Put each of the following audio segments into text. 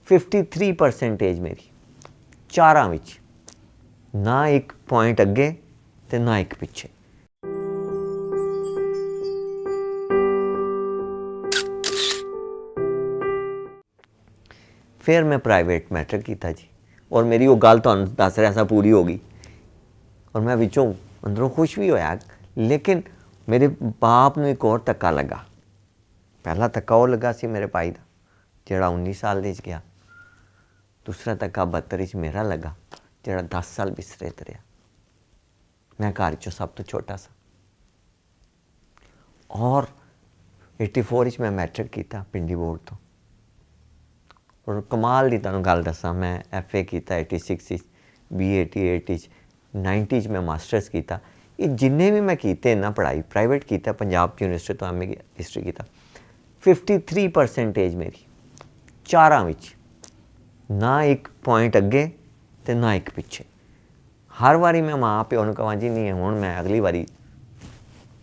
53% ਮੇਰੀ ਚਾਰਾਂ ਵਿੱਚ, ਨਾ ਇੱਕ ਪੁਆਇੰਟ ਅੱਗੇ ਤੇ ਨਾ ਇੱਕ ਪਿੱਛੇ। ਫਿਰ ਮੈਂ ਪ੍ਰਾਈਵੇਟ ਮੈਟ੍ਰਿਕ ਕੀਤਾ ਜੀ, ਔਰ ਮੇਰੀ ਉਹ ਗੱਲ ਤੁਹਾਨੂੰ ਦੱਸ ਰਿਹਾ ਸਾਂ ਪੂਰੀ ਹੋ ਗਈ, ਔਰ ਮੈਂ ਵਿੱਚੋਂ ਅੰਦਰੋਂ ਖੁਸ਼ ਵੀ ਹੋਇਆ। ਲੇਕਿਨ ਮੇਰੇ ਬਾਪ ਨੂੰ ਇੱਕ ਹੋਰ ਧੱਕਾ ਲੱਗਾ। ਪਹਿਲਾ ਧੱਕਾ ਉਹ ਲੱਗਾ ਸੀ ਮੇਰੇ ਭਾਈ ਦਾ, ਜਿਹੜਾ 19 ਸਾਲ ਦੇ 'ਚ ਗਿਆ। ਦੂਸਰਾ ਧੱਕਾ 72 'ਚ ਮੇਰਾ ਲੱਗਾ, ਜਿਹੜਾ 10 ਸਾਲ ਬਿਸਤਰੇ 'ਤੇ ਰਿਹਾ। ਮੈਂ ਘਰ 'ਚੋਂ ਸਭ ਤੋਂ ਛੋਟਾ ਸਾਂ। ਔਰ 84 'ਚ ਮੈਂ ਮੈਟ੍ਰਿਕ ਕੀਤਾ ਪਿੰਡੀ ਬੋਰਡ ਤੋਂ। ਔਰ ਕਮਾਲ ਦੀ ਤੁਹਾਨੂੰ ਗੱਲ ਦੱਸਾਂ, ਮੈਂ FA ਕੀਤਾ 86 'ਚ, BA 88 'ਚ, 90 'ਚ ਮੈਂ ਮਾਸਟਰਸ ਕੀਤਾ। ਇਹ ਜਿੰਨੇ ਵੀ ਮੈਂ ਕੀਤੇ ਨਾ ਪੜ੍ਹਾਈ ਪ੍ਰਾਈਵੇਟ ਕੀਤਾ, ਪੰਜਾਬ ਯੂਨੀਵਰਸਿਟੀ ਤੋਂ MA ਹਿਸਟਰੀ ਕੀਤਾ। 53% ਮੇਰੀ ਚਾਰਾਂ ਵਿੱਚ, ਨਾ ਇੱਕ ਪੁਆਇੰਟ ਅੱਗੇ ਤੇ ਨਾ ਇੱਕ ਪਿੱਛੇ। ਹਰ ਵਾਰੀ ਮੈਂ ਮਾਂ ਪਿਓ ਨੂੰ ਕਹਾਂ ਜੀ ਨਹੀਂ ਹੁਣ ਮੈਂ ਅਗਲੀ ਵਾਰੀ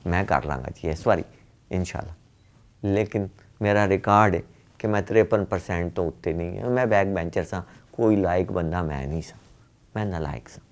ਮੈਂ ਕਰ ਲਾਂਗਾ ਜੀ, ਇਸ ਵਾਰੀ ਇਨਸ਼ਾਅੱਲਾ। ਲੇਕਿਨ ਮੇਰਾ ਰਿਕਾਰਡ ਹੈ ਕਿ ਮੈਂ 53% ਤੋਂ ਉੱਤੇ ਨਹੀਂ ਹਾਂ। ਮੈਂ ਬੈਕ ਬੈਂਚਰ ਸਾਂ, ਕੋਈ ਲਾਇਕ ਬੰਦਾ ਮੈਂ ਨਹੀਂ ਸਾਂ, ਮੈਂ ਨਾਲਾਇਕ ਸਾਂ।